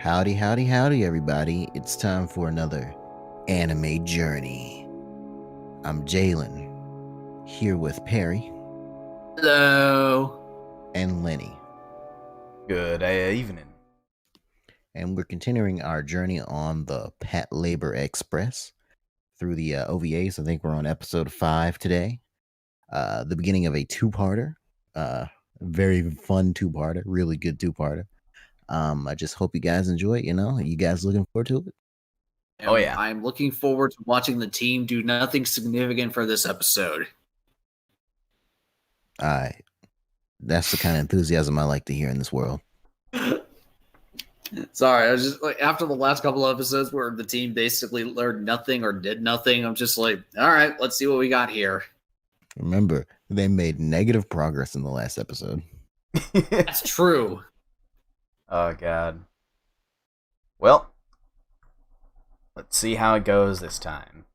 Howdy, howdy, howdy, everybody. It's time for another anime journey. I'm Jalen, here with Perry Hello. and Lenny. Good evening. And we're continuing our journey on the Patlabor Express through the OVAs. I think we're on episode 5 today. The beginning of a two-parter. Very fun two-parter, really good two-parter. I just hope you guys enjoy it, You guys looking forward to it? Oh, yeah. I'm looking forward to watching the team do nothing significant for this episode. Alright. That's the kind of enthusiasm I like to hear in this world. Sorry, I was just like, after the last couple of episodes where the team basically learned nothing or did nothing, I'm just like, all right, let's see what we got here. Remember, they made negative progress in the last episode. That's true. Oh, God. Well, let's see how it goes this time.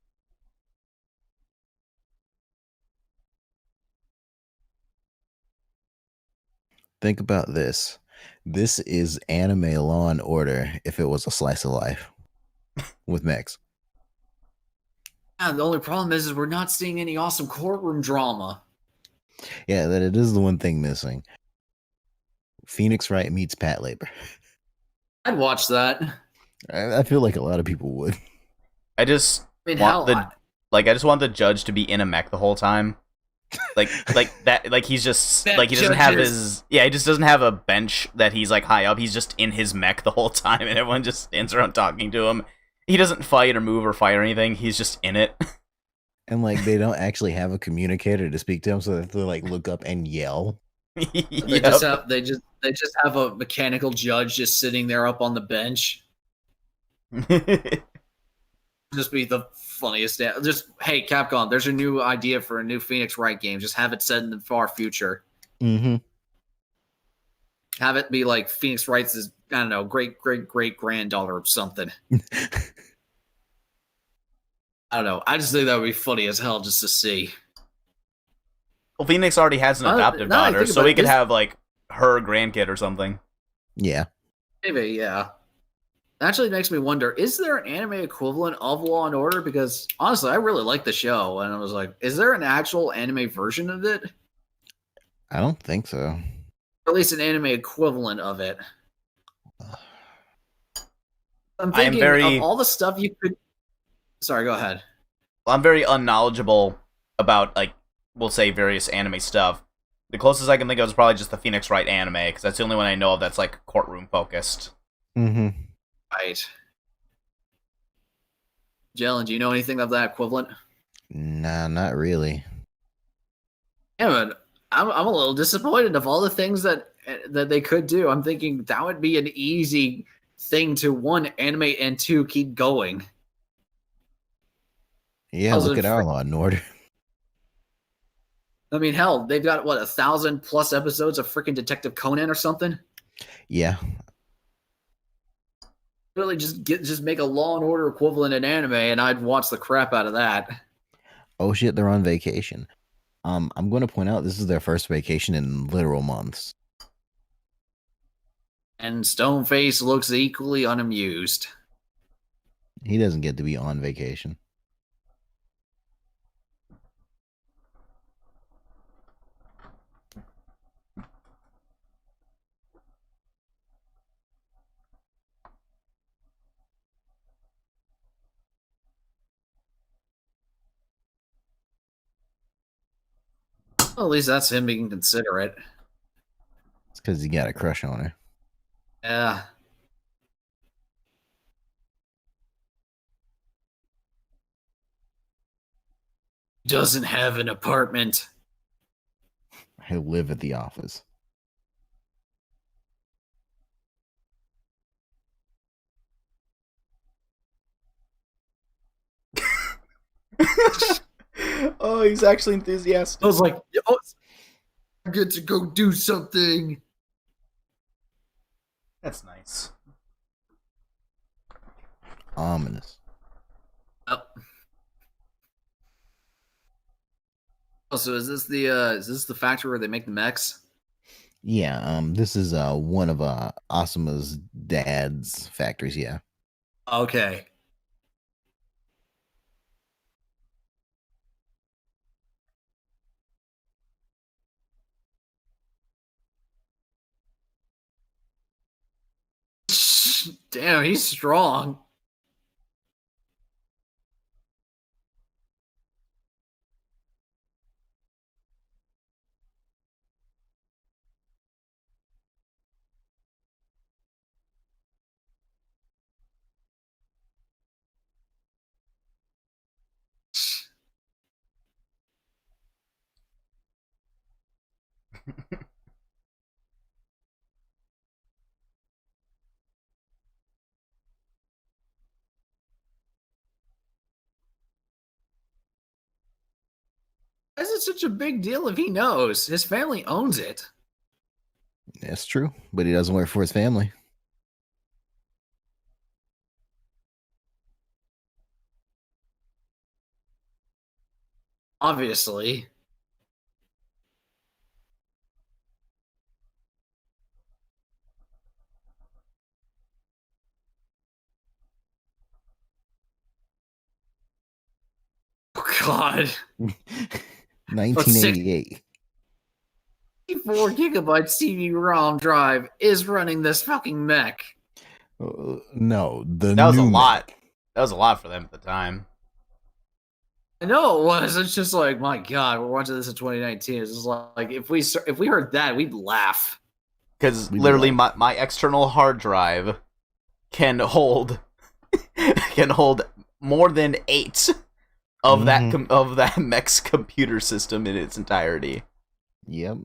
Think about this. This is anime Law and Order if it was a slice of life with mechs. Yeah, the only problem is we're not seeing any awesome courtroom drama. Yeah, that it is the one thing missing. Phoenix Wright meets Patlabor. I'd watch that. I feel like a lot of people would. I just I mean, want hell, I just want the judge to be in a mech the whole time. Like that, like he's just That like he doesn't have judges- he just doesn't have a bench that he's like high up. He's just in his mech the whole time, and everyone just stands around talking to him. He doesn't fight or move or fire or anything. He's just in it. And like they don't actually have a communicator to speak to him, so they have to like look up and yell. They just have a mechanical judge just sitting there up on the bench. Just be the funniest. Just hey, Capcom, there's a new idea for a new Phoenix Wright game. Just have it set in the far future. Mm-hmm. Have it be like Phoenix Wright's, I don't know, great granddaughter or something. I don't know. I just think that would be funny as hell just to see. Well, Phoenix already has an adoptive now I daughter, think so about we it, could this- have like her grandkid or something. Yeah. Maybe, yeah. Actually makes me wonder, is there an anime equivalent of Law and Order? Because honestly, I really like the show, and I was like, is there an actual anime version of it? I don't think so. Or at least an anime equivalent of it. I'm I am thinking very- of all the stuff you could. Sorry, go ahead. I'm very unknowledgeable about, like, we'll say various anime stuff. The closest I can think of is probably just the Phoenix Wright anime, because that's the only one I know of that's, like, courtroom focused. Mm-hmm. Right. Jalen, do you know anything of that equivalent? Nah, not really. Yeah, but I'm a little disappointed of all the things that they could do. I'm thinking that would be an easy thing to, one, animate, and two, keep going. Yeah, How's look it at our fr- Law and Order. I mean, hell, they've got, what, 1,000+ episodes of freaking Detective Conan or something? Yeah. Really just make a Law and Order equivalent in anime, and I'd watch the crap out of that. Oh shit, they're on vacation. I'm going to point out this is their first vacation in literal months. And Stoneface looks equally unamused. He doesn't get to be on vacation. Well, at least that's him being considerate. It's because he got a crush on her. Yeah. Doesn't have an apartment. He'll live at the office. Oh, he's actually enthusiastic. I was like, oh, I get to go do something. That's nice. Ominous. Oh. Oh, so is this the factory where they make the mechs? Yeah, this is one of Asuma's dad's factories, yeah. Okay. Damn, he's strong. Why is it such a big deal if he knows? His family owns it. That's true, but he doesn't work for his family. Obviously. Oh, God. But 1988. 64 GB CD-ROM drive is running this fucking mech. No, the That was a new lot. Mac. That was a lot for them at the time. I know it was. It's just like, my God, we're watching this in 2019. It's just like if we heard that, we'd laugh. Because We'd be literally, like, my external hard drive can hold can hold more than 8 of that mech's computer system in its entirety, yep.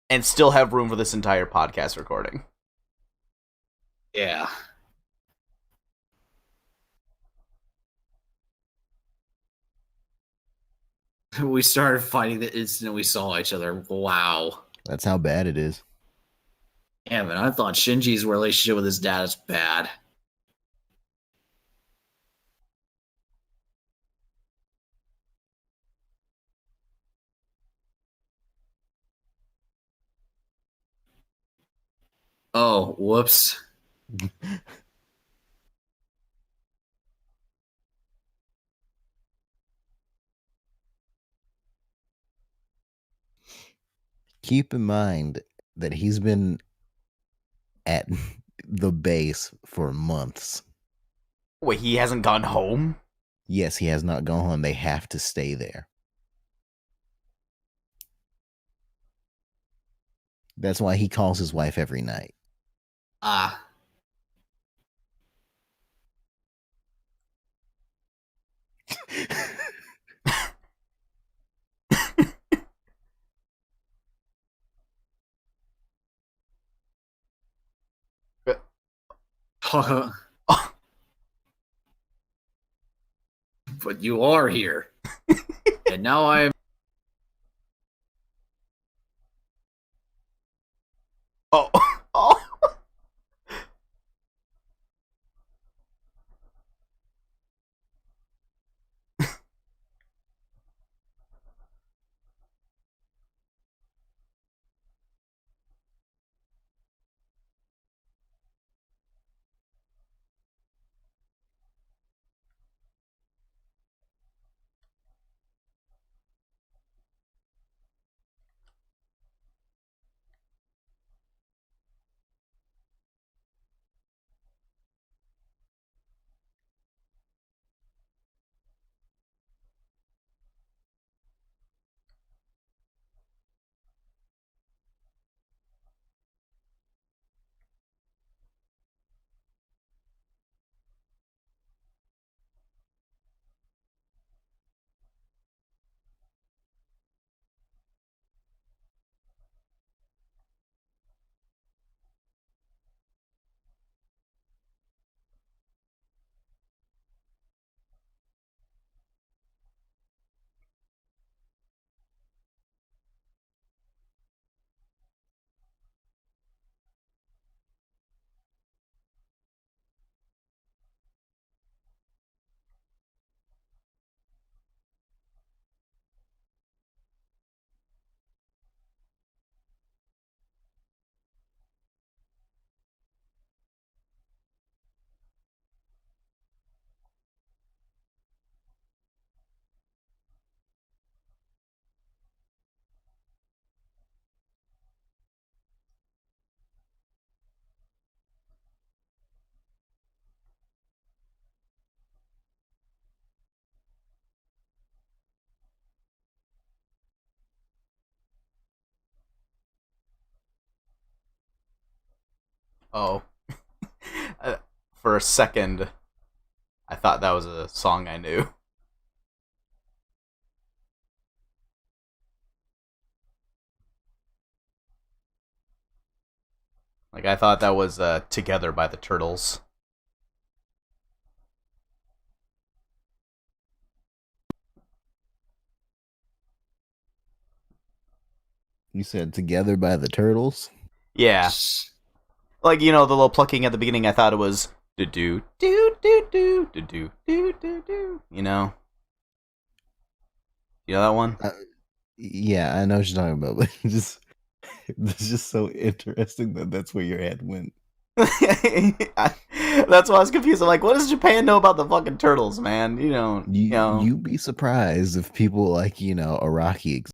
and still have room for this entire podcast recording. Yeah. We started fighting the instant we saw each other. Wow. That's how bad it is. Damn it, I thought Shinji's relationship with his dad is bad. Oh, whoops. Keep in mind that he's been at the base for months. Wait, he hasn't gone home? Yes, he has not gone home. They have to stay there. That's why he calls his wife every night. Ah. But you are here. And now I'm. Oh, oh. Oh. For a second, I thought that was a song I knew. Like, I thought that was Together by the Turtles. You said Together by the Turtles? Yeah. Like, you know, the little plucking at the beginning, I thought it was do do do do do do do do do do. You know? You know that one? Yeah, I know what you're talking about, but it's just so interesting that that's where your head went. That's why I was confused. I'm like, what does Japan know about the fucking turtles, man? You know. You'd be surprised if people like, Iraqi.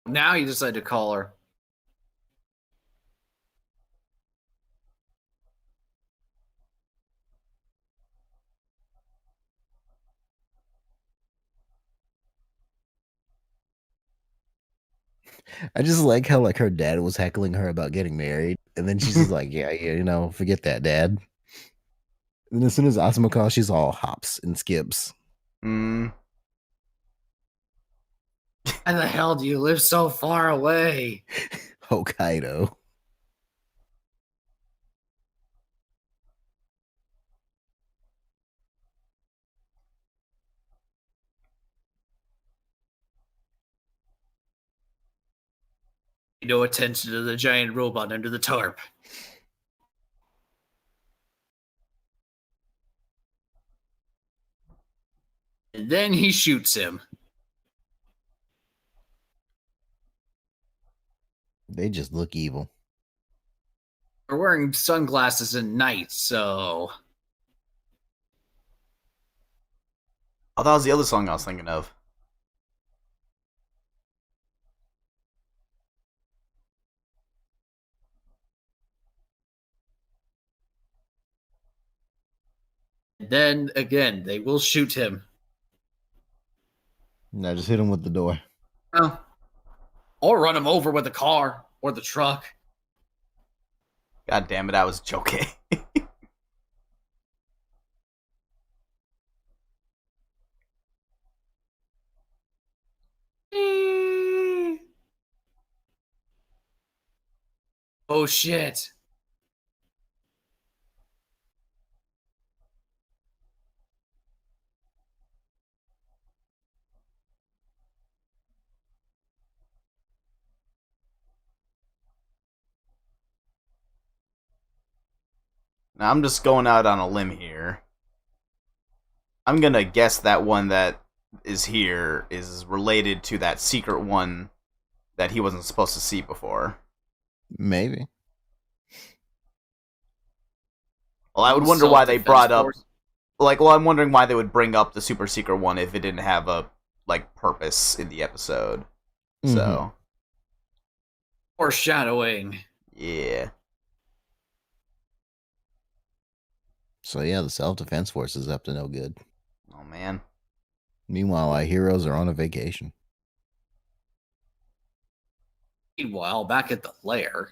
Now you decide to call her. I just like how like her dad was heckling her about getting married, and then she's just like, yeah, forget that, dad. And then as soon as Asuma calls, she's all hops and skips. Mm. Why the hell do you live so far away? Hokkaido. No attention to the giant robot under the tarp. And then he shoots him. They just look evil. We're wearing sunglasses at night, so... Oh, that was the other song I was thinking of. And then, again, they will shoot him. Now just hit him with the door. Oh. Or run him over with the car or the truck. God damn it, I was joking. Oh shit. Now, I'm just going out on a limb here. I'm gonna guess that one that is here is related to that secret one that he wasn't supposed to see before. Maybe. Well, I would wonder why they brought up... I'm wondering why they would bring up the super secret one if it didn't have a, purpose in the episode. Mm-hmm. So... Foreshadowing. Yeah. So yeah, the self-defense force is up to no good. Oh, man. Meanwhile, our heroes are on a vacation. Meanwhile, back at the lair...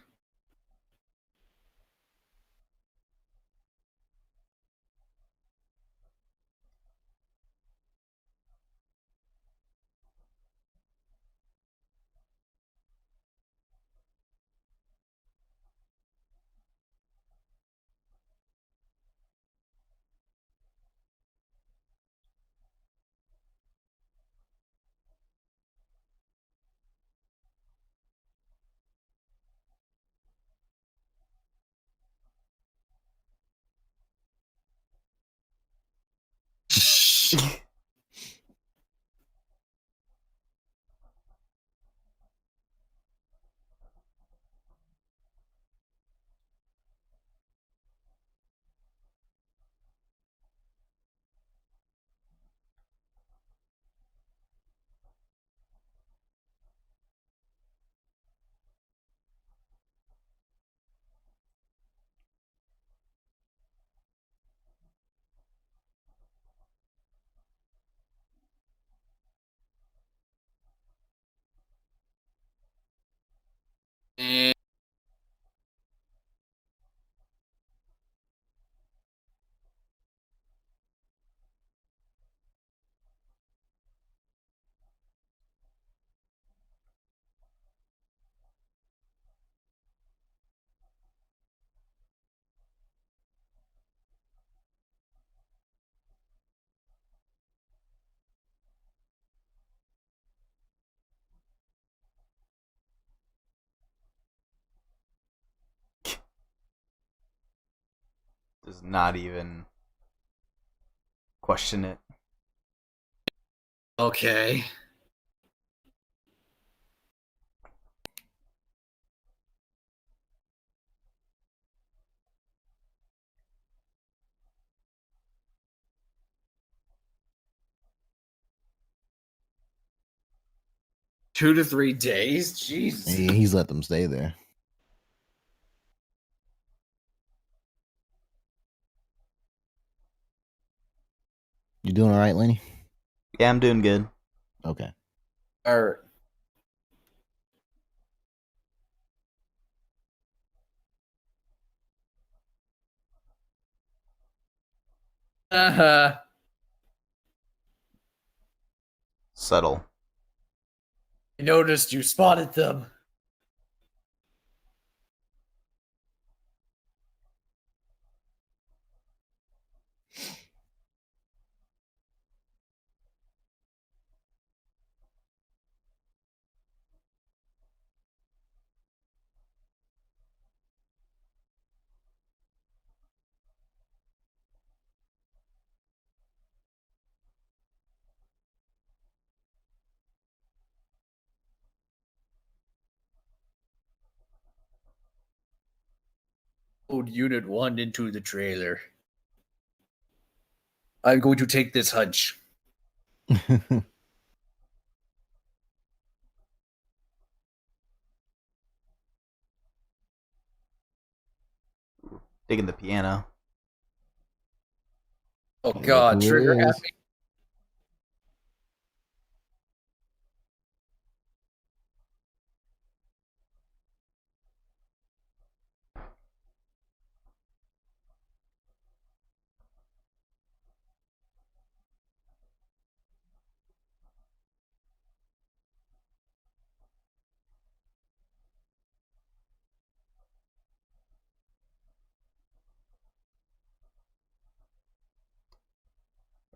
Does not even question it. Okay. Two to 3 days? Jesus. He's let them stay there. You doing all right, Lenny? Yeah, I'm doing good. Okay. Or uh-huh. Subtle. I noticed you spotted them. Load Unit 1 into the trailer. I'm going to take this hunch. Digging the piano. Oh Look god, who it trigger is. happy.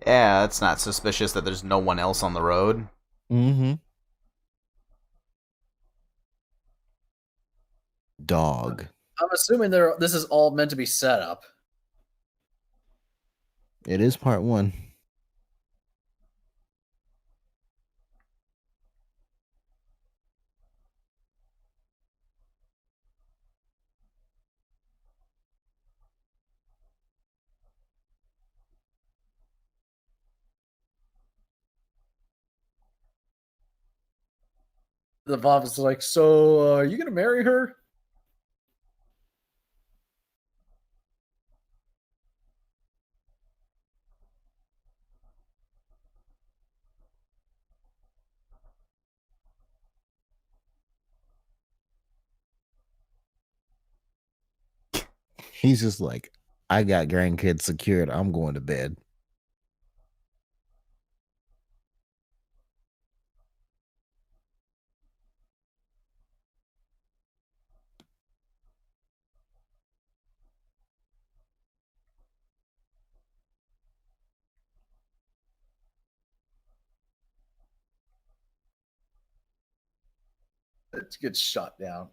Yeah, that's not suspicious that there's no one else on the road. Mm-hmm. Dog. I'm assuming this is all meant to be set up. It is part 1. The Bob is like, so are you gonna marry her? He's just like, I got grandkids secured. I'm going to bed. It gets shot down.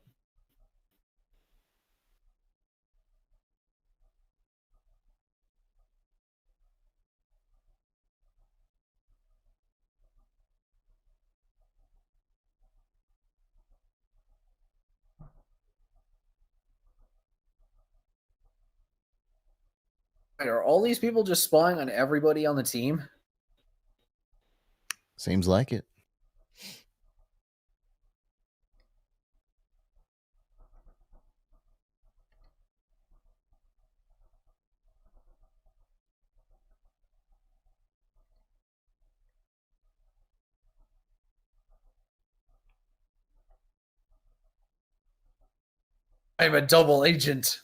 Wait, are all these people just spying on everybody on the team? Seems like it. I'm a double agent.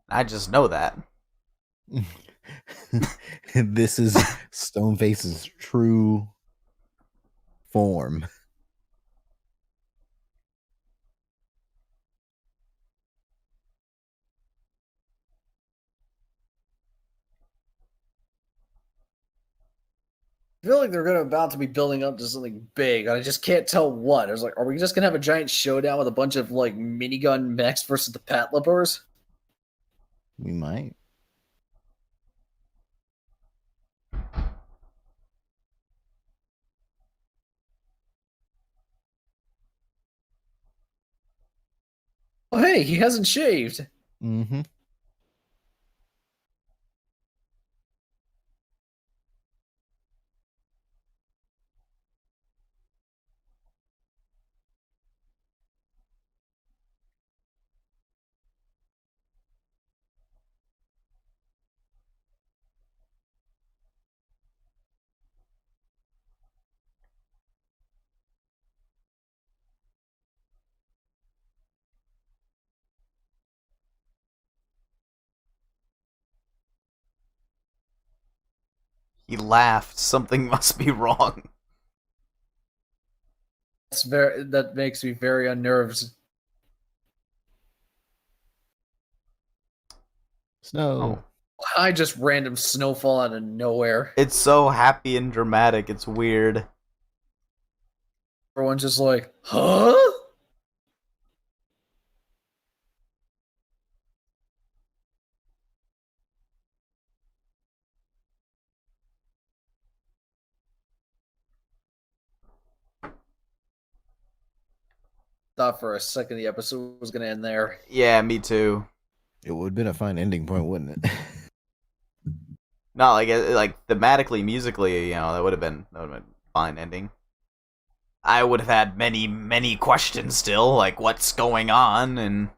I just know that. This is Stoneface's true form. I feel like they're about to be building up to something big, and I just can't tell what. I was like, are we just gonna have a giant showdown with a bunch of like minigun mechs versus the Patlabors? We might. Oh, hey, he hasn't shaved. Mm-hmm. He laughed. Something must be wrong. That makes me very unnerved. Snow. Oh. I just random snowfall out of nowhere. It's so happy and dramatic. It's weird. Everyone's just like, huh? Thought for a second the episode was gonna end there. Yeah, me too. It would have been a fine ending point, wouldn't it? Not like thematically, musically, that would have been a fine ending. I would have had many questions still, like what's going on and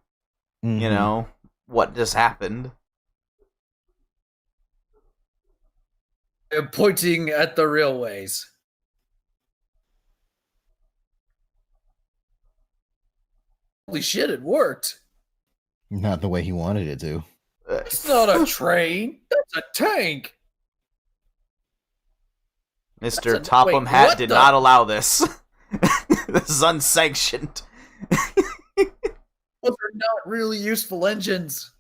Mm-hmm. what just happened. Pointing at the railways. Holy shit, it worked. Not the way he wanted it to. It's not a train. That's a tank. Mr. Wait, Topham Hat what did the? not allow this. This is unsanctioned. Those are not really useful engines.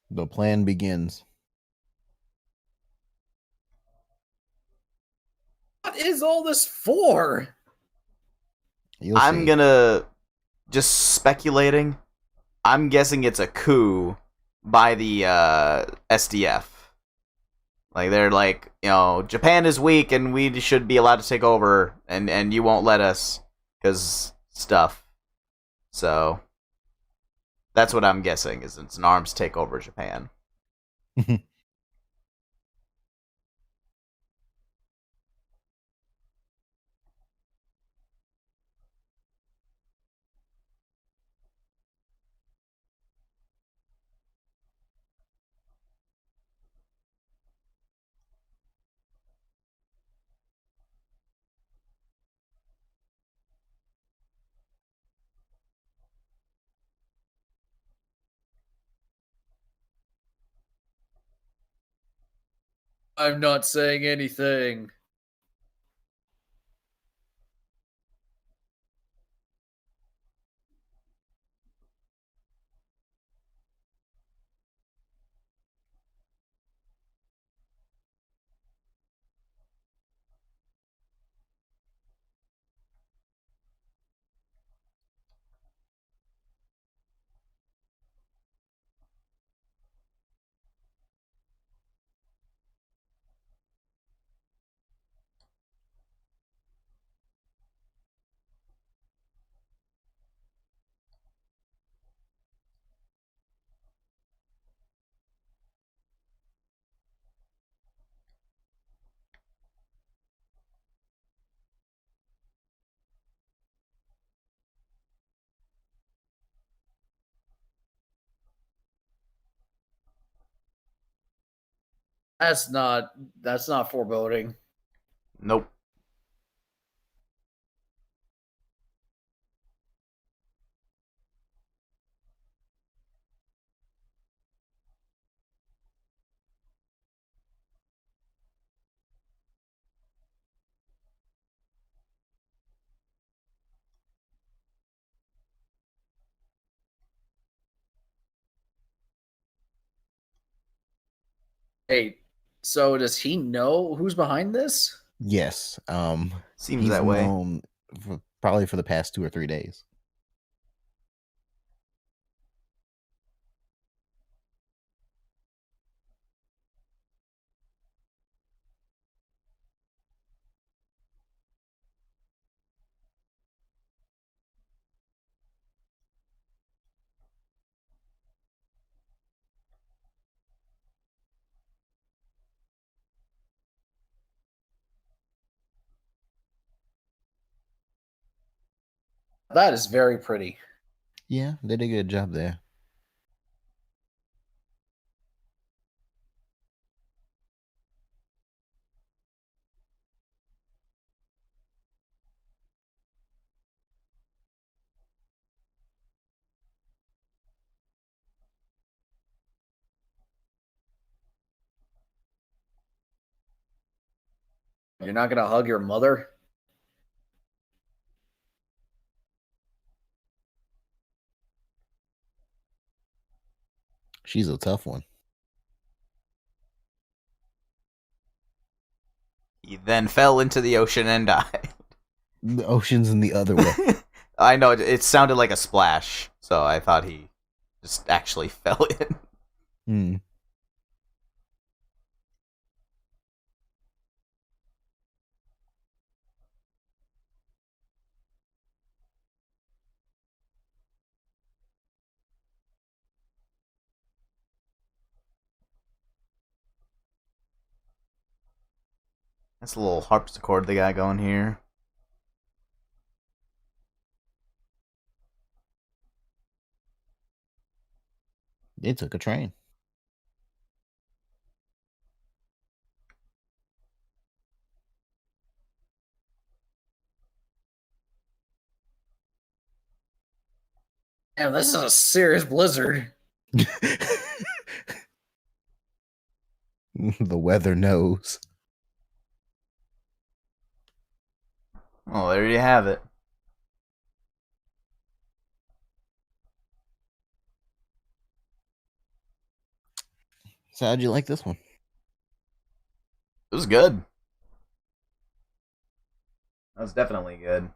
The plan begins. What is all this for? You'll I'm see. gonna just speculating. I'm guessing it's a coup by the SDF. Like they're like, Japan is weak and we should be allowed to take over, and you won't let us because stuff. So that's what I'm guessing is it's an arms takeover Japan. I'm not saying anything. That's not foreboding. Nope. Hey, So does he know who's behind this? Yes. Seems He's that way. known probably for the past 2 or 3 days. That is very pretty. Yeah, they did a good job there. You're not gonna hug your mother? She's a tough one. He then fell into the ocean and died. The ocean's in the other way. I know, it sounded like a splash, so I thought he just actually fell in. Hmm. That's a little harpsichord they got going here. They took a train. Damn, this is a serious blizzard. The weather knows. Oh, there you have it. So how'd you like this one? It was good. That was definitely good.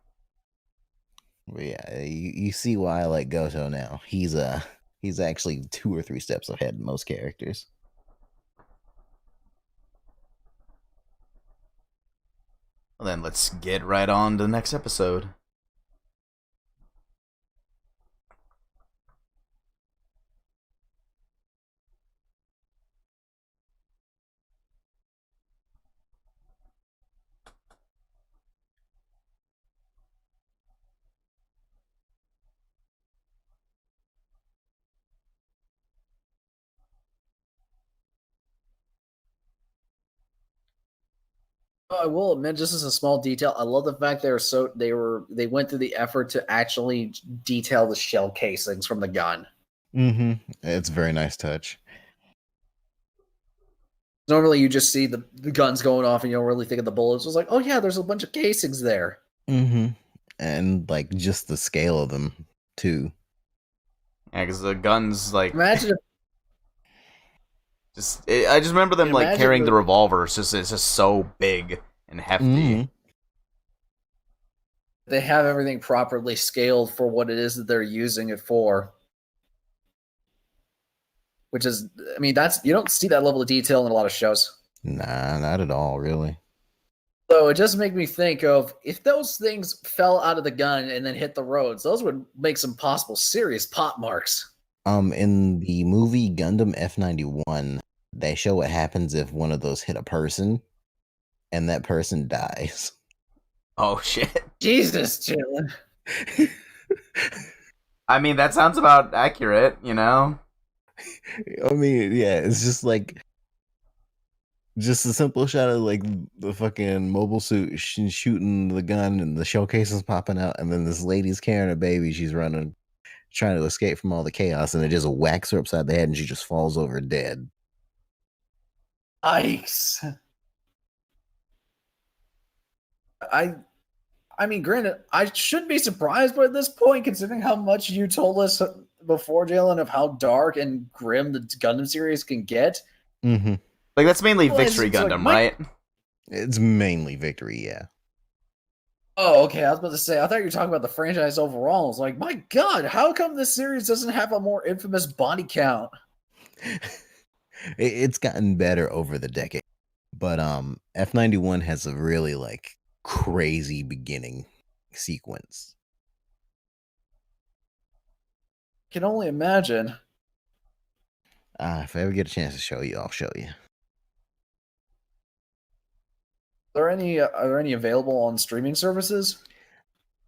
But yeah, you see why I like Goto now. He's actually 2 or 3 steps ahead of most characters. Well, then let's get right on to the next episode. I will admit, just as a small detail, I love the fact they went through the effort to actually detail the shell casings from the gun. Mm-hmm. It's a very nice touch. Normally, you just see the guns going off, and you don't really think of the bullets. It was like, oh yeah, there's a bunch of casings there. Mm-hmm. And like just the scale of them too. Yeah, because the guns, like, Imagine I just remember them like Imagine carrying the- the revolver. It's just so big and hefty. Mhm. they have everything properly scaled for what it is that they're using it for. Which is, I mean, you don't see that level of detail in a lot of shows. Nah, not at all, really. So it just makes me think of if those things fell out of the gun and then hit the roads, those would make some possible serious pop marks. In the movie Gundam F91, they show what happens if one of those hit a person, and that person dies. Oh shit! Jesus, Jalen. I mean, that sounds about accurate, you know. I mean, yeah, it's just like just a simple shot of like the fucking mobile suit shooting the gun and the shell cases popping out, and then this lady's carrying a baby. She's running, trying to escape from all the chaos, and it just whacks her upside the head, and she just falls over dead. Ice. I mean, granted, I shouldn't be surprised by this point, considering how much you told us before, Jalen, of how dark and grim the Gundam series can get. Mm-hmm. But Like, that's mainly Well, Victory it's like, Gundam, right? It's mainly Victory, yeah. Oh, okay. I was about to say, I thought you were talking about the franchise overall. I was like, my God, how come this series doesn't have a more infamous body count? It's gotten better over the decade. But F91 has a really like crazy beginning sequence. Can only imagine. If I ever get a chance to show you, I'll show you. Are there any available on streaming services?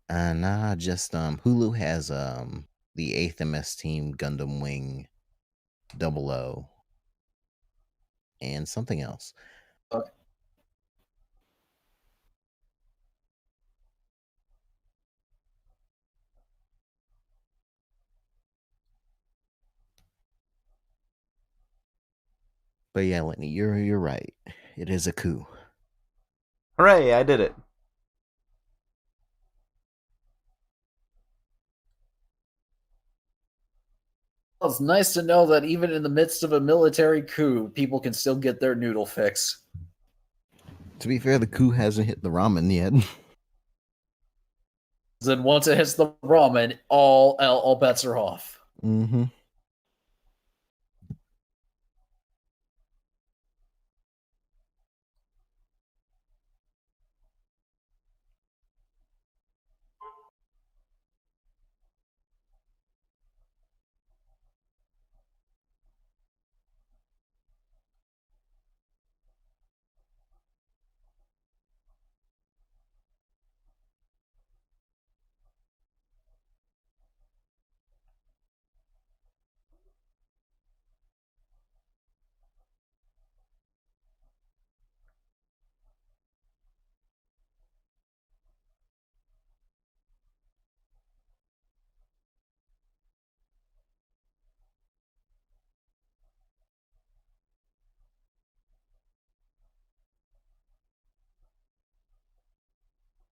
Nah, just Hulu has the 8th MS Team Gundam Wing 00 and something else. Okay. But yeah, Lenny, you're right. It is a coup. Hooray, I did it. Well, it's nice to know that even in the midst of a military coup, people can still get their noodle fix. To be fair, the coup hasn't hit the ramen yet. Then once it hits the ramen, all bets are off. Mm-hmm.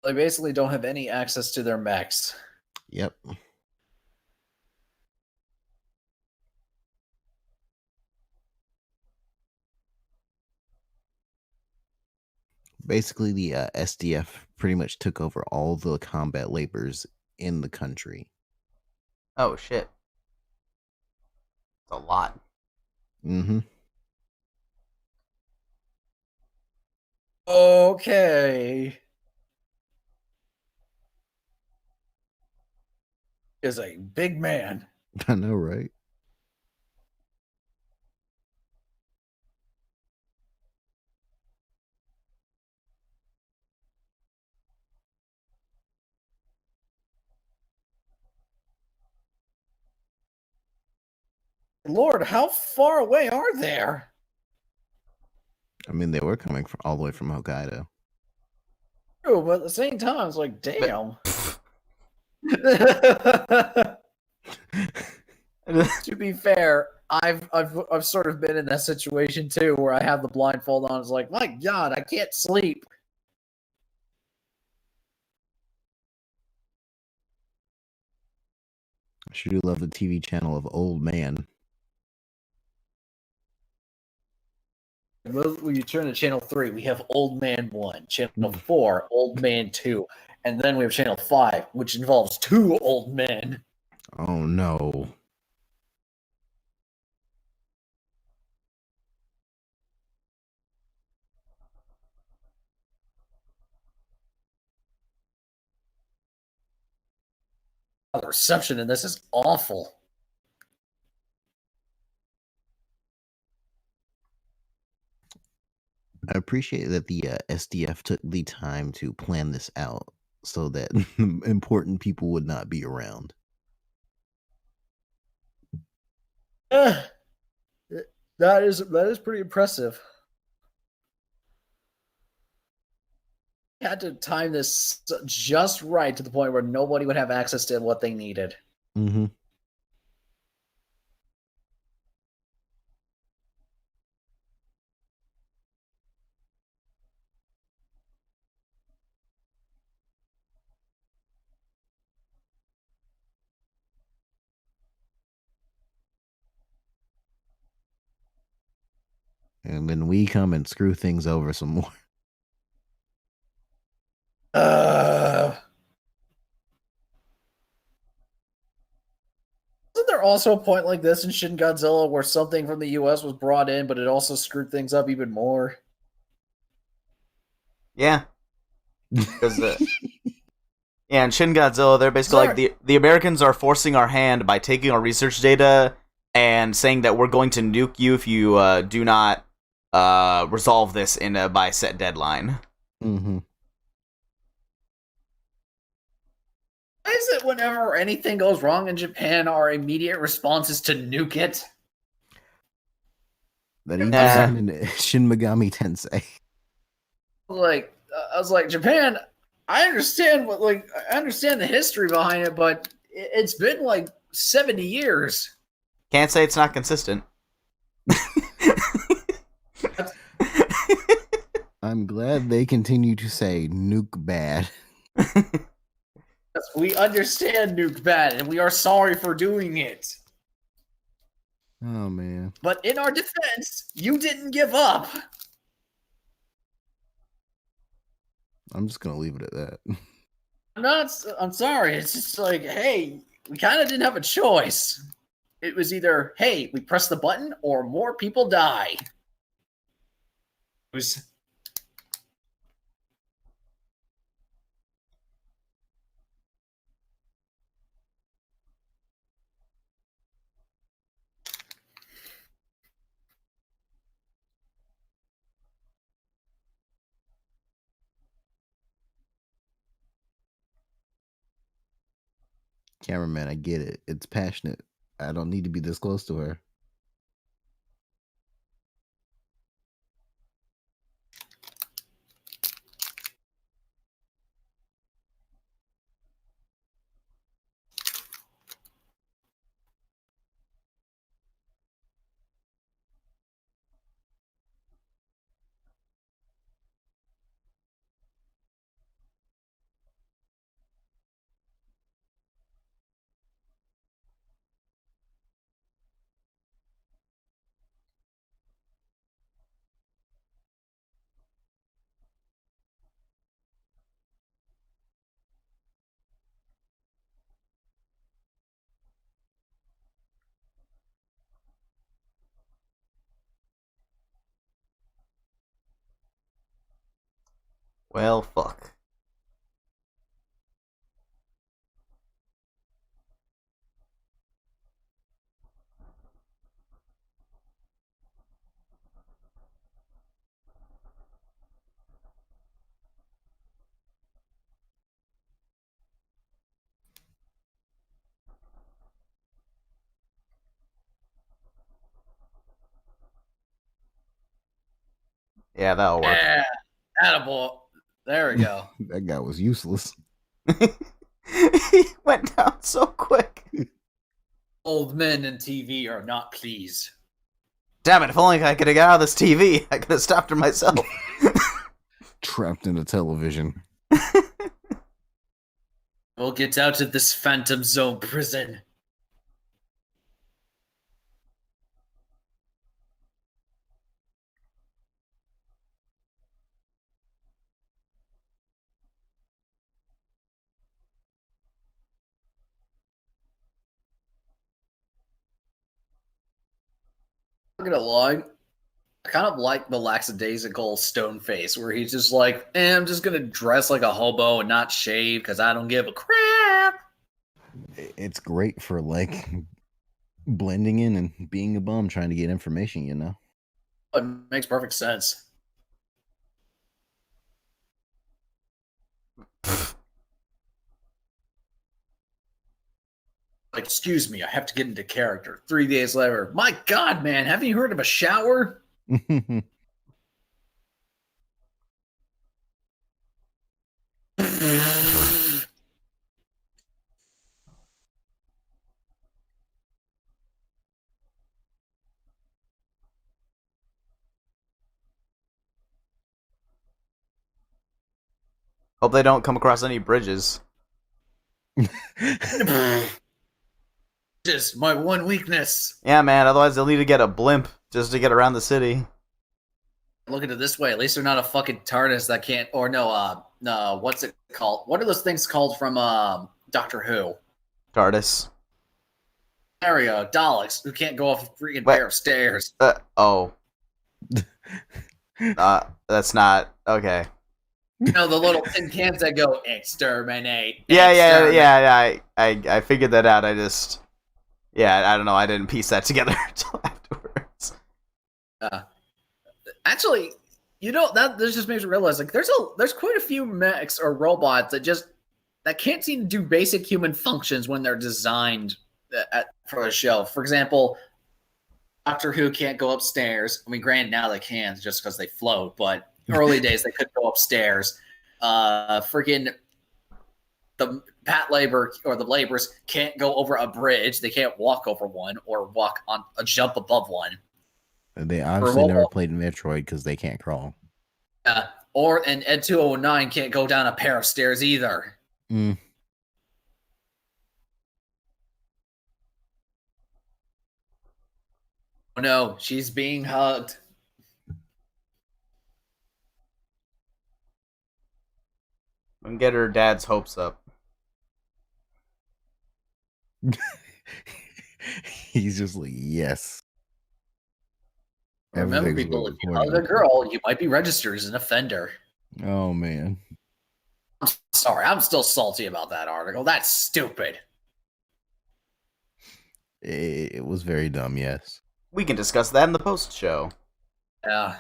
They basically don't have any access to their mechs. Yep. Basically, the SDF pretty much took over all the combat labors in the country. Oh, shit. It's a lot. Mm-hmm. Okay. Is a big man. I know, right? Lord, how far away are there? I mean, they were coming from all the way from Hokkaido. True, but at the same time, it's like, damn. To be fair, I've sort of been in that situation too, where I have the blindfold on. It's like, my God, I can't sleep. I sure do love the TV channel of Old Man. When you turn to channel 3, we have Old Man 1, channel 4, Old Man 2, and then we have channel 5, which involves 2 old men. Oh no. The reception in this is awful. I appreciate that the SDF took the time to plan this out so that important people would not be around. That is pretty impressive. Had to time this just right to the point where nobody would have access to what they needed. Mm-hmm. And then we come and screw things over some more. Isn't there also a point like this in Shin Godzilla where something from the US was brought in, but it also screwed things up even more? Yeah. Because yeah, in Shin Godzilla, they're basically like the Americans are forcing our hand by taking our research data and saying that we're going to nuke you if you do not resolve this by a set deadline. Mm-hmm. Why is it whenever anything goes wrong in Japan, our immediate response is to nuke it? That even happened in Shin Megami Tensei. Like, I was like, Japan, I understand I understand the history behind it, but it's been like 70 years. Can't say it's not consistent. I'm glad they continue to say nuke bad. We understand nuke bad, and we are sorry for doing it. Oh, man. But in our defense, you didn't give up. I'm just going to leave it at that. I'm sorry. It's just like, hey, we kind of didn't have a choice. It was either, hey, we press the button, or more people die. It was... Cameraman, I get it. It's passionate. I don't need to be this close to her. Well, fuck. Yeah, that'll work. Yeah, attaboy. There we go. That guy was useless. He went down so quick. Old men in TV are not pleased. Damn it, if only I could have got out of this TV, I could have stopped her myself. Trapped in a television. We'll get out of this Phantom Zone prison. I'm not gonna lie. I kind of like the lackadaisical stone face where he's just like, I'm just gonna dress like a hobo and not shave because I don't give a crap. It's great for like blending in and being a bum trying to get information, you know? It makes perfect sense. Like, excuse me, I have to get into character. 3 days later, my God, man, haven't you heard of a shower? Hope they don't come across any bridges. Just my one weakness. Yeah, man, otherwise they'll need to get a blimp just to get around the city. Look at it this way. At least they're not a fucking TARDIS that can't. Or no. What's it called? What are those things called from Doctor Who? TARDIS. There we go. Daleks who can't go up a freaking What? pair of stairs. Oh. That's not okay. You know, the little tin cans that go exterminate. Yeah. I figured that out. I don't know. I didn't piece that together until afterwards. Actually, you know that this just makes me realize like there's quite a few mechs or robots that can't seem to do basic human functions when they're designed for a show. For example, Doctor Who can't go upstairs. I mean, granted, now they can just because they float, but early days they couldn't go upstairs. Freaking the Patlabor or the Labors can't go over a bridge. They can't walk over one or walk on a jump above one. They obviously never played Metroid because they can't crawl. And Ed 209 can't go down a pair of stairs either. Mm. Oh no, she's being hugged. And get her dad's hopes up. He's just like, yes. Remember, people, if you hug a girl, you might be registered as an offender. Oh, man. I'm sorry, I'm still salty about that article. That's stupid. It was very dumb, yes. We can discuss that in the post-show. Yeah.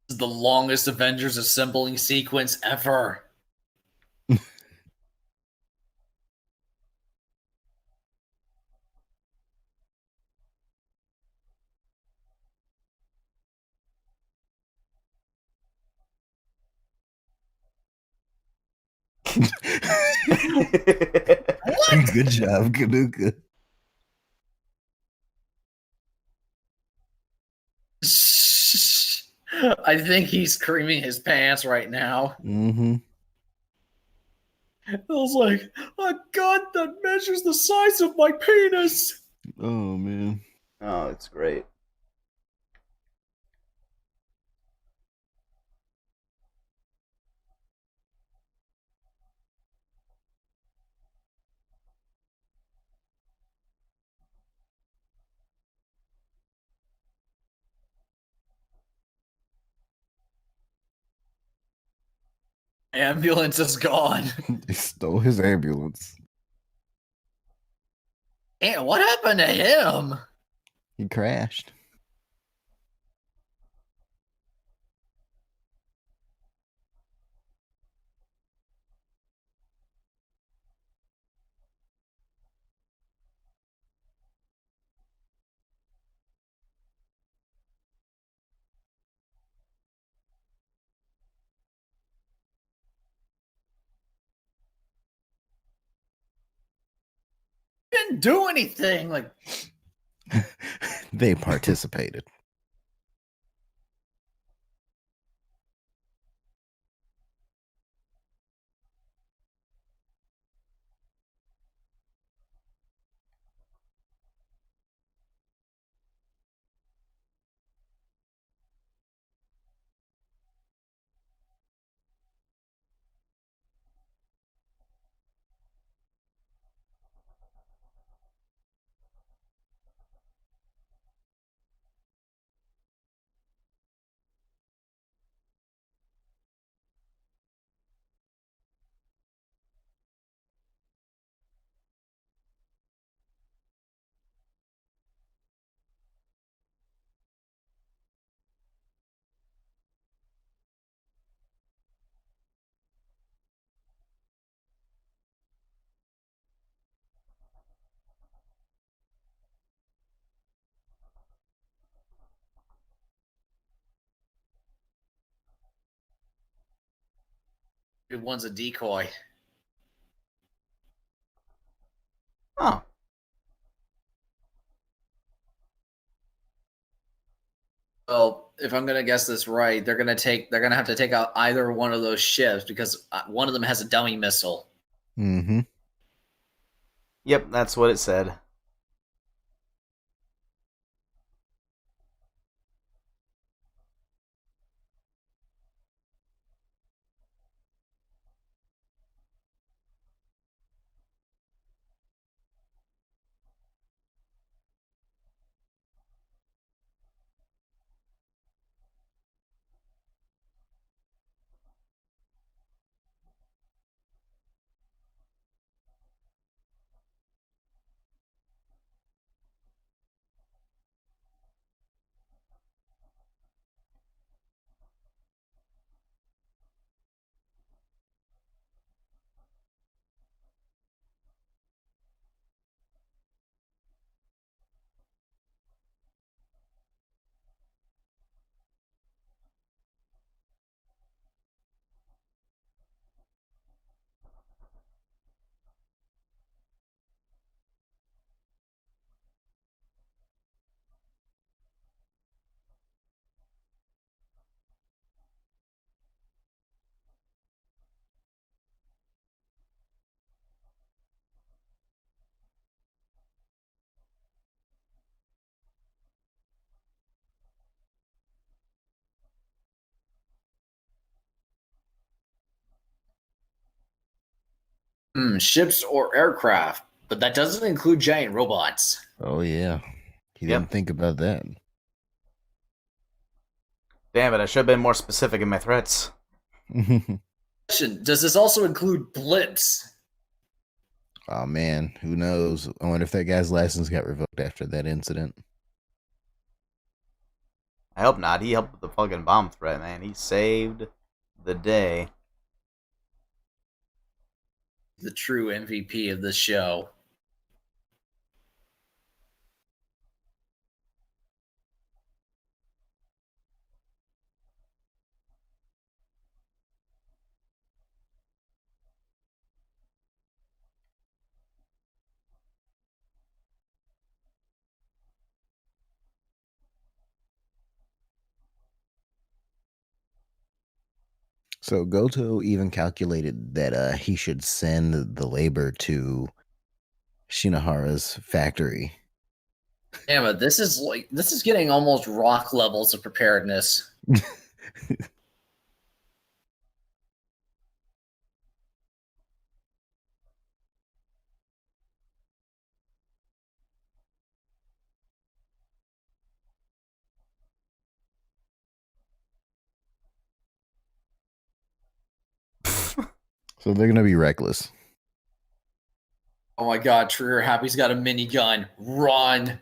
This is the longest Avengers assembling sequence ever. What? Good job, Kanuka. I think he's creaming his pants right now. Mm-hmm. I was like, a gun that measures the size of my penis. Oh, man. Oh, it's great. Ambulance is gone. They stole his ambulance. And what happened to him? He crashed. Didn't do anything. Like They participated. one's a decoy. Oh. Well, if I'm gonna guess this right, they're gonna have to take out either one of those ships because one of them has a dummy missile. Mm-hmm. Yep, that's what it said. Ships or aircraft, but that doesn't include giant robots. Oh yeah, he Yep. didn't think about that. Damn it, I should have been more specific in my threats. Question: does this also include blimps? Oh man, who knows? I wonder if that guy's license got revoked after that incident. I hope not. He helped with the fucking bomb threat, man. He saved the day. The true MVP of this show. So Goto even calculated that he should send the labor to Shinohara's factory. Yeah, but this is getting almost rock levels of preparedness. So they're gonna be reckless. Oh my god, Trigger Happy's got a minigun. Run!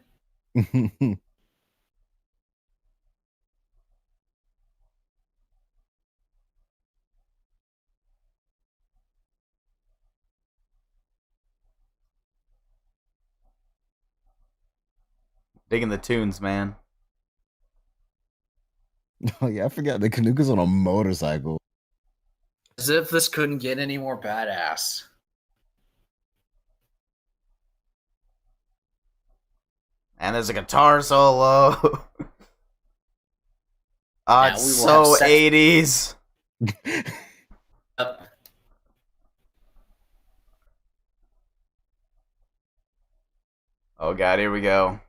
Digging the tunes, man. Oh yeah, I forgot the Kanuka's on a motorcycle. As if this couldn't get any more badass. And there's a guitar solo. Now It's we will so have sex- 80s. Yep. Oh god, here we go.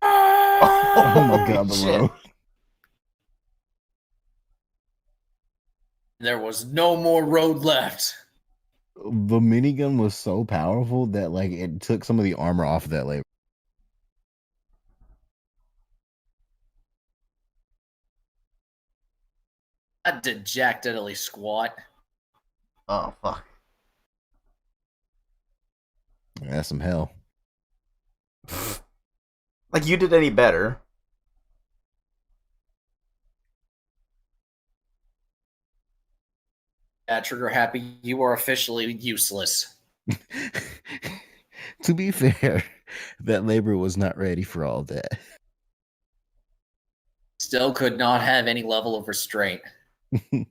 Oh my god, the shit. road. There was no more road left. The minigun was so powerful that like it took some of the armor off of that labor. That did jack diddly squat. Oh fuck. That's some hell. Like you did any better. Yeah, Trigger Happy, you are officially useless. To be fair, that labor was not ready for all that. Still could not have any level of restraint. In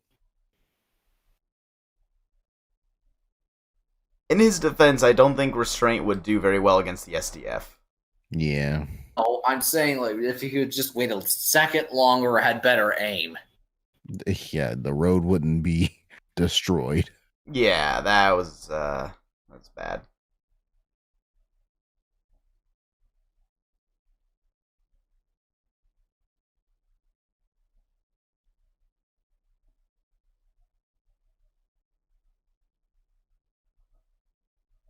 his defense, I don't think restraint would do very well against the SDF. Yeah. Oh, I'm saying like if he could just wait a second longer or had better aim. Yeah, the road wouldn't be destroyed. Yeah, that's bad.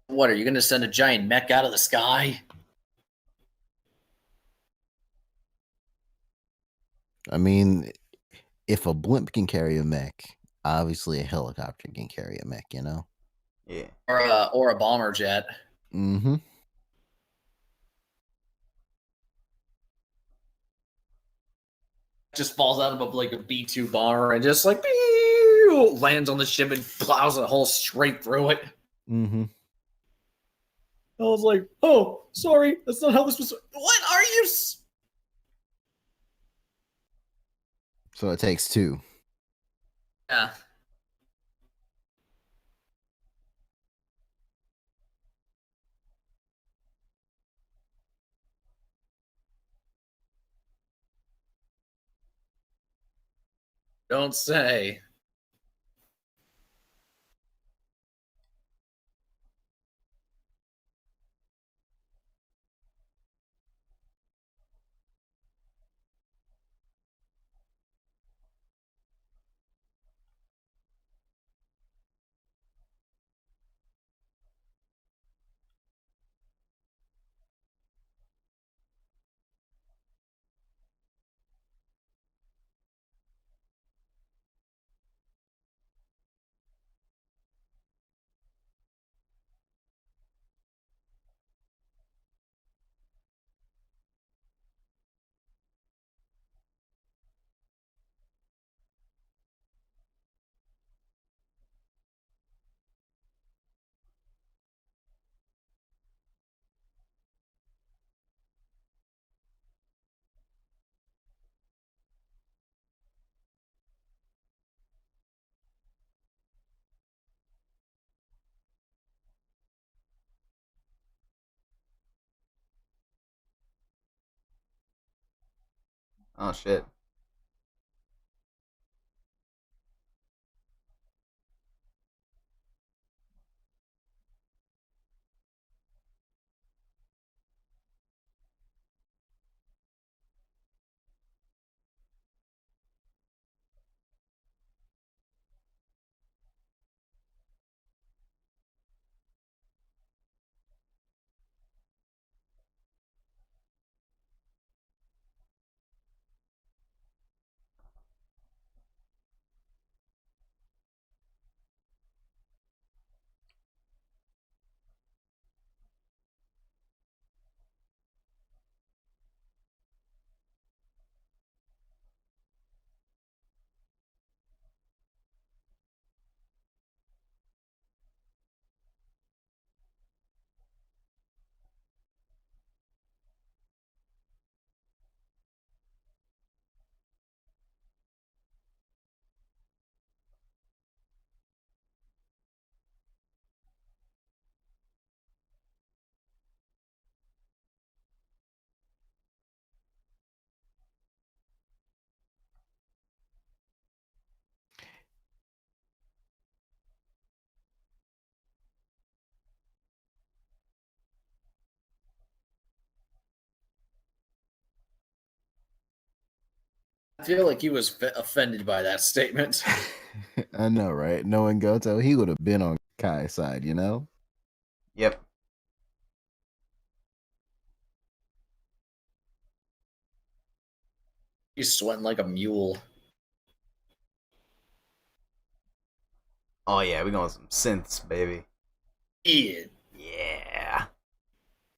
What are you going to send a giant mech out of the sky? I mean, if a blimp can carry a mech, obviously a helicopter can carry a mech, you know? Yeah. Or a bomber jet? Mm-hmm. Just falls out of like a B-2 bomber and just like lands on the ship and plows a hole straight through it. Mm-hmm. I was like, oh, sorry, that's not how this was. What are you? So it takes two. Yeah. Don't say. Oh shit. I feel like he was offended by that statement. I know, right? Knowing Goto, he would have been on Kai's side, you know? Yep. He's sweating like a mule. Oh yeah, we going some synths, baby. Yeah. Yeah.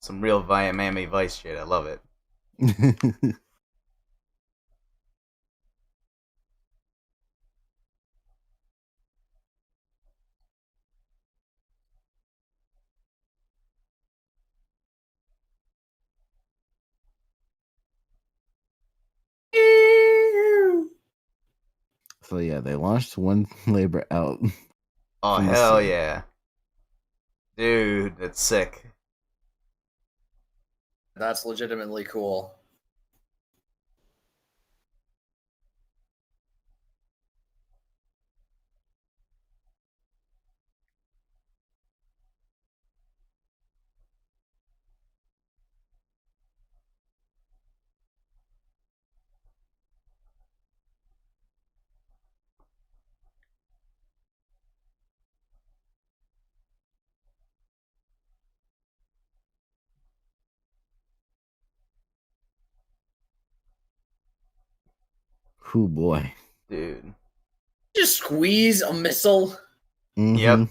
Some real Miami Vice shit. I love it. So yeah, they launched one labor out Oh from the hell sea. yeah. Dude, that's sick. That's legitimately cool. Oh boy. Dude. Just squeeze a missile. Mhm. Yep.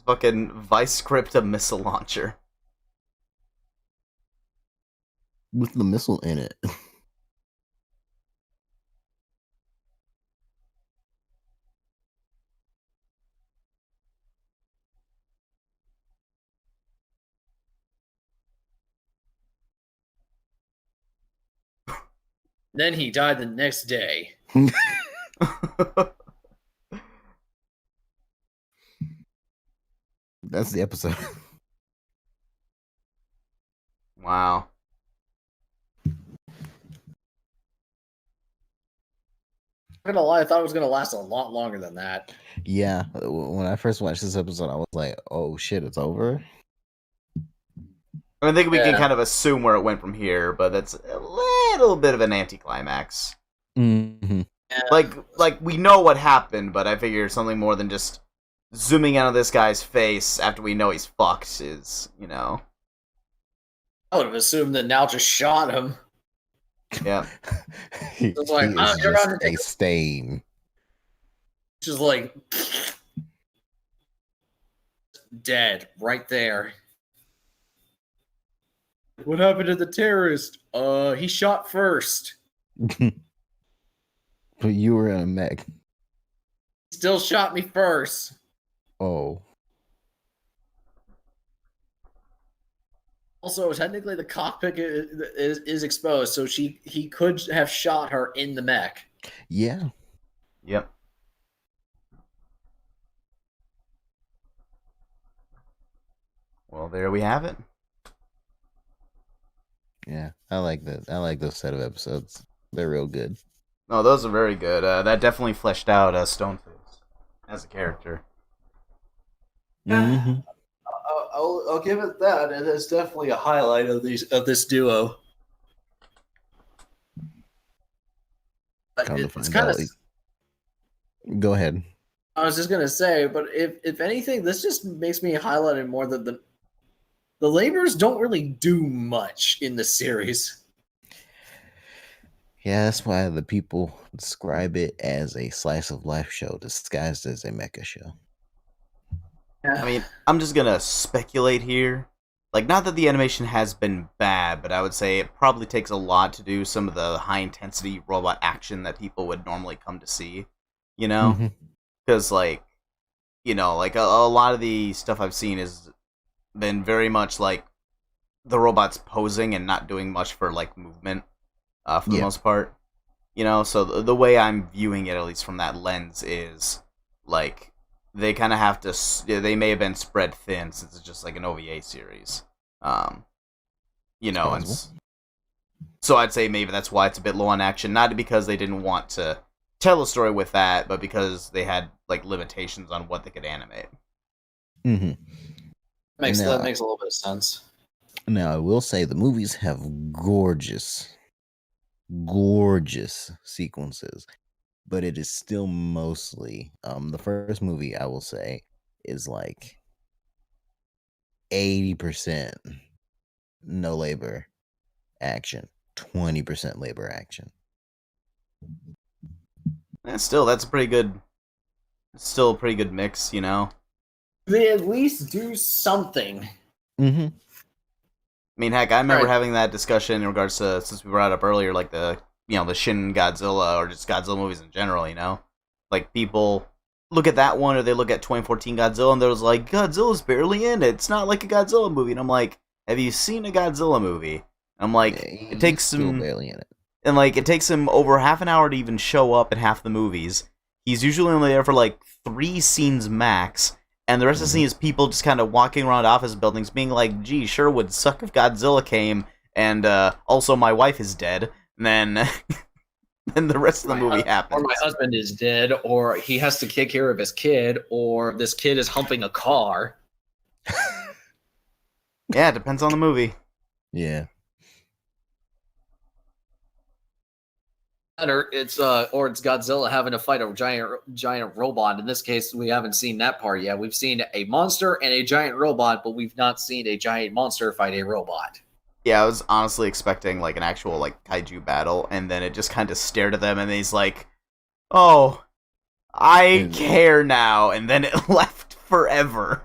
Fucking vice script a missile launcher. With the missile in it. Then he died the next day. That's the episode. Wow. I'm not gonna lie, I thought it was gonna last a lot longer than that. Yeah. When I first watched this episode, I was like, oh shit, it's over. I think we can Yeah. kind of assume where it went from here, but that's a little bit of an anticlimax. Mm-hmm. Yeah. Like we know what happened, but I figure something more than just zooming out of this guy's face after we know he's fucked is, you know. I would have assumed that Nal just shot him. Yeah. he It's like, is you're just on a stain. Just like dead right there. What happened to the terrorist? He shot first. But you were in a mech. He still shot me first. Oh. Also, technically, the cockpit is exposed, so he could have shot her in the mech. Yeah. Yep. Well, there we have it. Yeah. I like that. I like those set of episodes. They're real good. No, those are very good. That definitely fleshed out Stoneface as a character. Mm-hmm. I'll give it that. It is definitely a highlight of this duo. It's kind of. Go ahead. I was just gonna say, but if anything, this just makes me highlight it more that the Laborers don't really do much in the series. Yeah, that's why the people describe it as a slice of life show disguised as a mecha show. I mean, I'm just gonna speculate here. Like, not that the animation has been bad, but I would say it probably takes a lot to do some of the high-intensity robot action that people would normally come to see, you know? Because, like, you know, like, a lot of the stuff I've seen has been very much, like, the robots posing and not doing much for, like, movement, for the most part. You know, so the way I'm viewing it, at least from that lens, is, like, they kind of have to. They may have been spread thin since it's just like an OVA series, you know, and so I'd say maybe that's why it's a bit low on action. Not because they didn't want to tell a story with that, but because they had like limitations on what they could animate. Mm-hmm. That makes a little bit of sense. Now, I will say the movies have gorgeous sequences, but it is still mostly the first movie, I will say, is like 80% no labor action, 20% labor action. And still, that's a pretty good. Still a pretty good mix, you know. They at least do something. Mm-hmm. I mean, heck, I remember having that discussion in regards to, since we brought up earlier, like the Shin Godzilla or just Godzilla movies in general, you know? Like, people look at that one or they look at 2014 Godzilla and they're like, Godzilla's barely in it. It's not like a Godzilla movie. And I'm like, have you seen a Godzilla movie? And I'm like, it takes some... barely in it. And, like, it takes him over half an hour to even show up in half the movies. He's usually only there for, like, 3 scenes max. And the rest of the scene is people just kind of walking around office buildings being like, gee, sure would suck if Godzilla came, and also my wife is dead. And then, then the rest of the movie happens. Or my husband is dead, or he has to take care of his kid, or this kid is humping a car. Yeah, it depends on the movie. Yeah. Or it's Godzilla having to fight a giant robot. In this case, we haven't seen that part yet. We've seen a monster and a giant robot, but we've not seen a giant monster fight a robot. Yeah, I was honestly expecting like an actual like kaiju battle, and then it just kind of stared at them, and he's like, "Oh, I And care now," and then it left forever.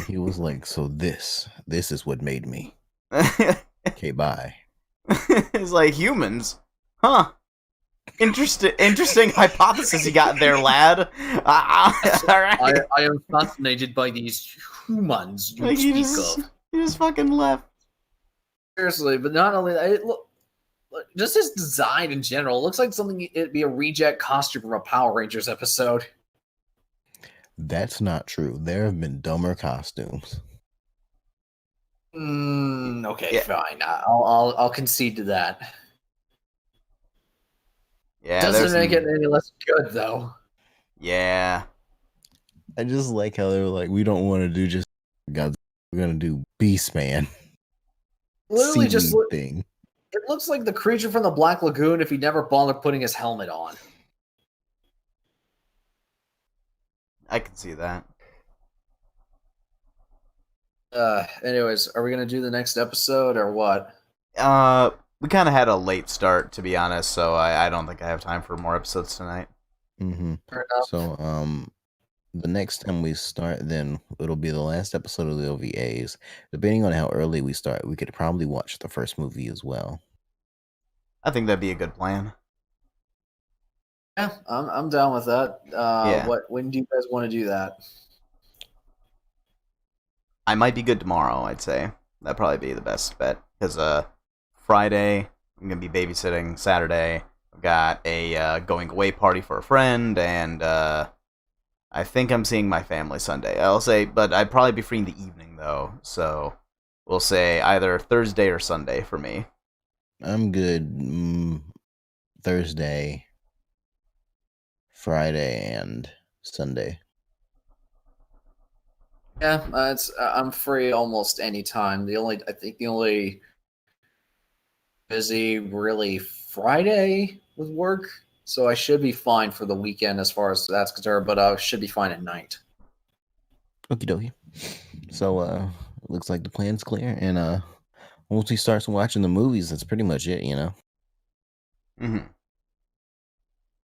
he was like, "So this is what made me." Okay, bye. It's like humans, huh? Interesting hypothesis you got there, lad. All right. I am fascinated by these humans you Like speak of. he just fucking left. Seriously, but not only that, just his design in general looks like something it'd be a reject costume from a Power Rangers episode. That's not true. There have been dumber costumes. Okay, Yeah, fine. I'll concede to that. yeah. Doesn't make it any less good though. Yeah, I just like how they were like, we don't want to do just Godzilla. We're gonna do Beast Man. Literally, just Seaweed thing. it looks like the creature from the Black Lagoon if he never bothered putting his helmet on. I can see that. Anyways, are we gonna do the next episode or what? We kind of had a late start, to be honest, so I don't think I have time for more episodes tonight. Mm-hmm. Fair enough. So, the next time we start, then it'll be the last episode of the OVAs. Depending on how early we start, we could probably watch the first movie as well. I think that'd be a good plan. Yeah, I'm down with that. Yeah. When do you guys want to do that? I might be good tomorrow, I'd say. That'd probably be the best bet. Because Friday, I'm going to be babysitting. Saturday, I've got a going away party for a friend. And I think I'm seeing my family Sunday. I'll say, but I'd probably be free in the evening, though. So we'll say either Thursday or Sunday for me. I'm good Thursday, Friday, and Sunday. Yeah, I'm free almost any time. I think the only busy really Friday with work, so I should be fine for the weekend as far as that's concerned. But I should be fine at night. Okie dokie. So, looks like the plan's clear, and once he starts watching the movies, that's pretty much it, you know. Mm-hmm.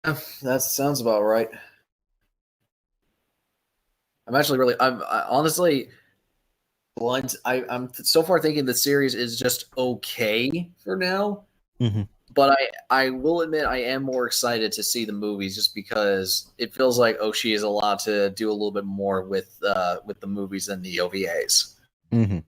Yeah, that sounds about right. I'm honestly blunt. I'm so far thinking the series is just okay for now. Mm-hmm. But I will admit I am more excited to see the movies just because it feels like Oshii is allowed to do a little bit more with the movies than the OVAs. Mm-hmm.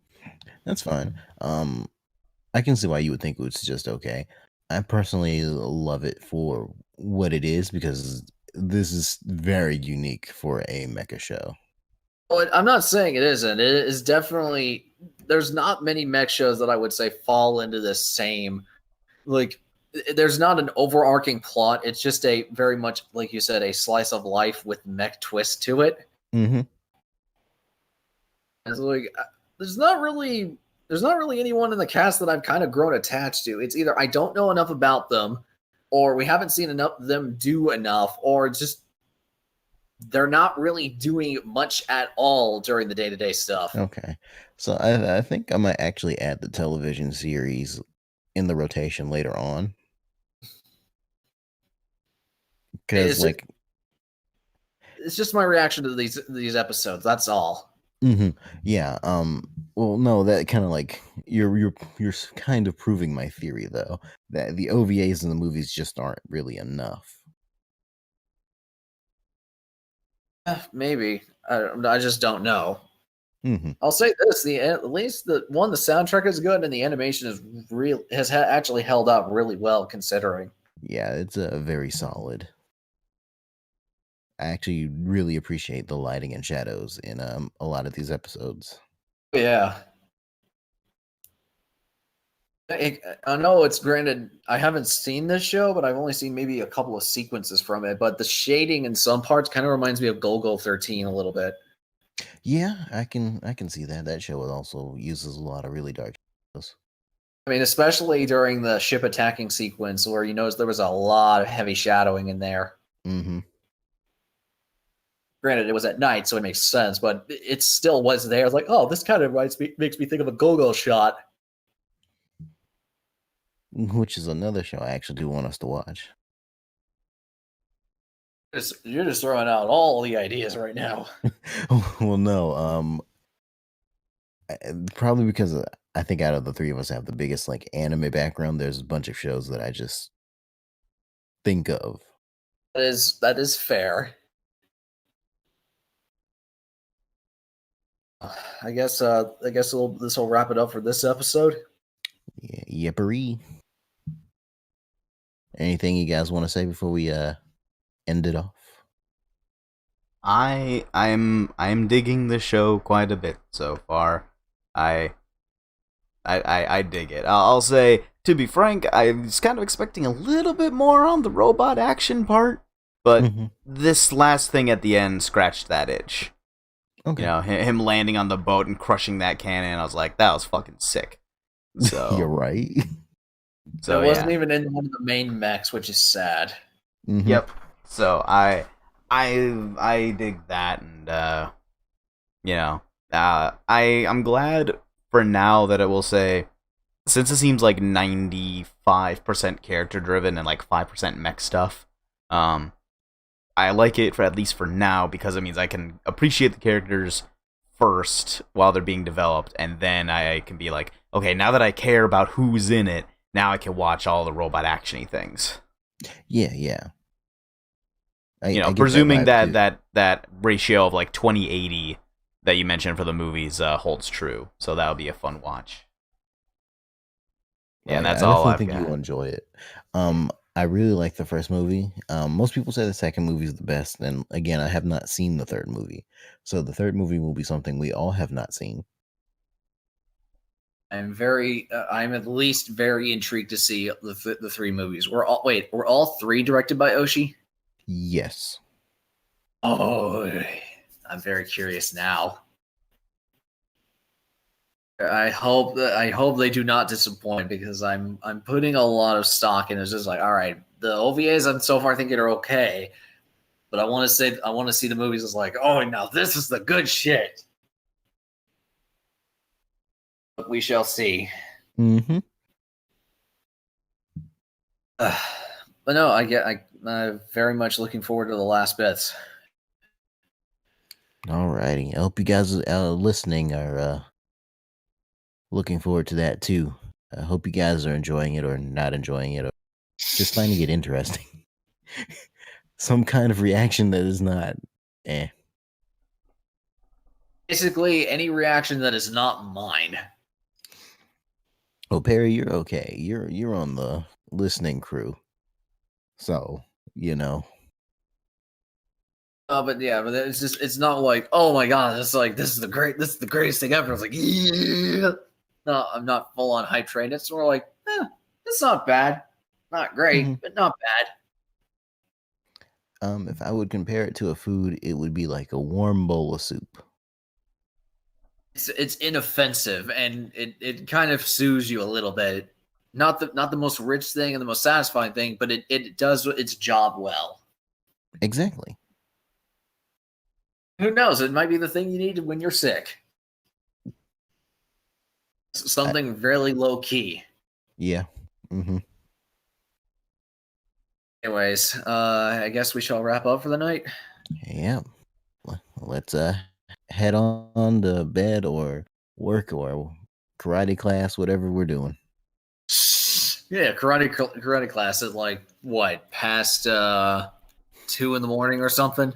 That's fine. I can see why you would think it was just okay. I personally love it for what it is because this is very unique for a mecha show. Well, I'm not saying it isn't. It is definitely there's not many mech shows that I would say fall into the same like there's not an overarching plot. It's just a very much like you said a slice of life with mech twist to it. Mm-hmm. It's like there's not really anyone in the cast that I've kind of grown attached to. It's either I don't know enough about them, or we haven't seen enough of them do enough, or just they're not really doing much at all during the day-to-day stuff. Okay. So I think I might actually add the television series in the rotation later on. Because it's just my reaction to these episodes. That's all. Mm-hmm. Yeah. Well, no, that kind of like you're kind of proving my theory though that the OVAs in the movies just aren't really enough. Maybe I just don't know. Mm-hmm. I'll say this: at least the soundtrack is good, and the animation is actually held up really well considering. Yeah, it's a very solid. I actually really appreciate the lighting and shadows in a lot of these episodes. Yeah. I know it's granted, I haven't seen this show, but I've only seen maybe a couple of sequences from it. But the shading in some parts kind of reminds me of Golgo 13 a little bit. Yeah, I can see that. That show also uses a lot of really dark shadows. I mean, especially during the ship attacking sequence where you notice there was a lot of heavy shadowing in there. Mm-hmm. Granted, it was at night, so it makes sense, but it still was there. It's like, oh, this kind of makes me think of a Golgo shot. which is another show I actually do want us to watch. You're just throwing out all the ideas right now. Well, no, probably because I think out of the three of us have the biggest like anime background. There's a bunch of shows that I just think of. That is fair. I guess this will wrap it up for this episode. Yeah, yippery. Anything you guys want to say before we end it off? I'm digging the show quite a bit so far. I dig it. I'll say, to be frank, I was kind of expecting a little bit more on the robot action part, but this last thing at the end scratched that itch. Okay. You know, him landing on the boat and crushing that cannon, I was like, that was fucking sick. So You're right. So it wasn't even in one of the main mechs, which is sad. Yep. So I dig that, and you know, I'm glad for now that it will say, since it seems like 95% character driven and like 5% mech stuff, I like it for at least for now, because it means I can appreciate the characters first while they're being developed, and then I can be like, okay, now that I care about who's in it, now I can watch all the robot actiony things. Yeah. Presuming that ratio of like 20-80 that you mentioned for the movies holds true, so that'll be a fun watch. Yeah, and that's all I've got. I think you'll enjoy it. I really like the first movie. Most people say the second movie is the best, and again, I have not seen the third movie, so the third movie will be something we all have not seen. I'm at least very intrigued to see the three movies. Were all three directed by Oshii? Yes. Oh, I'm very curious now. I hope they do not disappoint, because I'm putting a lot of stock in it. It's just like, all right, the OVAs I'm so far thinking are okay, but I want to see the movies as like, oh, now this is the good shit. But we shall see. Mm-hmm. But no, I'm very much looking forward to the last bits. Alrighty, I hope you guys listening are looking forward to that too. I hope you guys are enjoying it or not enjoying it, or just finding it interesting. Some kind of reaction that is not Basically, any reaction that is not mine. Oh, Perry, you're okay. You're on the listening crew, so you know. But it's not like, oh my god, this is the greatest thing ever. I was like, yeah. No, I'm not full on hype train. It's more like, it's not bad, not great, but not bad. If I would compare it to a food, it would be like a warm bowl of soup. It's inoffensive, and it kind of soothes you a little bit. Not the most rich thing and the most satisfying thing, but it does its job well. Exactly. Who knows? It might be the thing you need when you're sick. Something really low key. Yeah. Anyways, I guess we shall wrap up for the night. Yeah. Let's head on to bed or work or karate class, whatever we're doing. Yeah, karate class at like what, past 2 in the morning or something.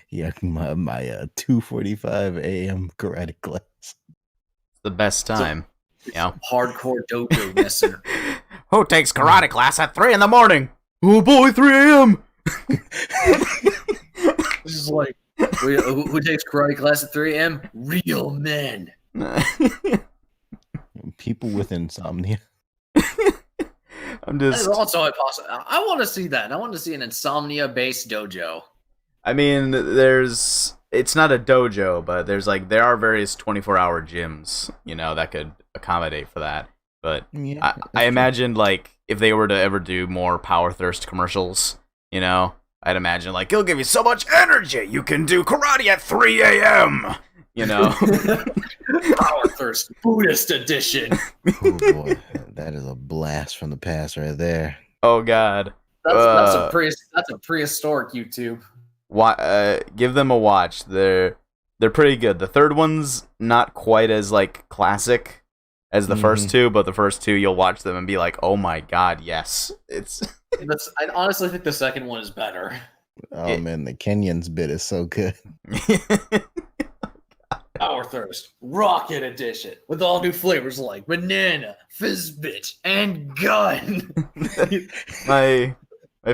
Yeah, my 2:45 a.m. karate class. The best time. Hardcore dojo messer. Who takes karate class at 3 in the morning? Oh boy, 3 a.m. This is like, who takes karate class at 3 a.m.? Real men. People with insomnia. That is also impossible. I want to see that. I want to see an insomnia-based dojo. I mean, it's not a dojo, but there are various 24-hour gyms, that could accommodate for that. But yeah, I imagine, like, if they were to ever do more Power Thirst commercials, I'd imagine, like, it'll give you so much energy, you can do karate at 3 a.m., Power Thirst Buddhist edition. Oh boy, That is a blast from the past right there. Oh God. That's a prehistoric YouTube. Give them a watch. They're pretty good. The third one's not quite as like classic as the first two, but the first two you'll watch them and be like, "Oh my God, yes!" I honestly think the second one is better. Oh man, the Kenyans bit is so good. Power Thirst Rocket Edition with all new flavors like banana, fizzbit, and gun. my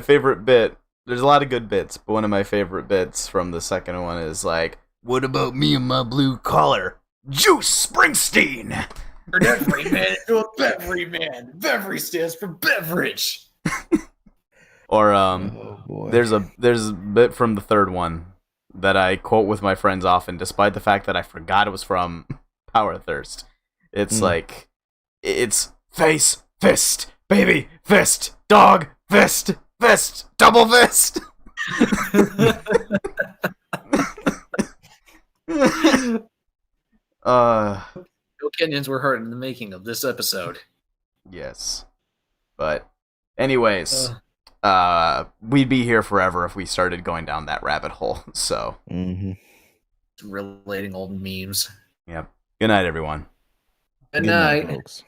favorite bit. There's a lot of good bits, but one of my favorite bits from the second one is like, "What about me and my blue collar? Juice Springsteen." Turn every man into a beverly man. Beverly stands for beverage. Or boy. there's a bit from the third one that I quote with my friends often, despite the fact that I forgot it was from Power Thirst. It's like, it's face, fist, baby, fist, dog, fist, fist, double fist. No Kenyans were hurt in the making of this episode. Yes. But anyways, we'd be here forever if we started going down that rabbit hole. So Relating old memes. Yep. Good night, everyone. Good night. Folks.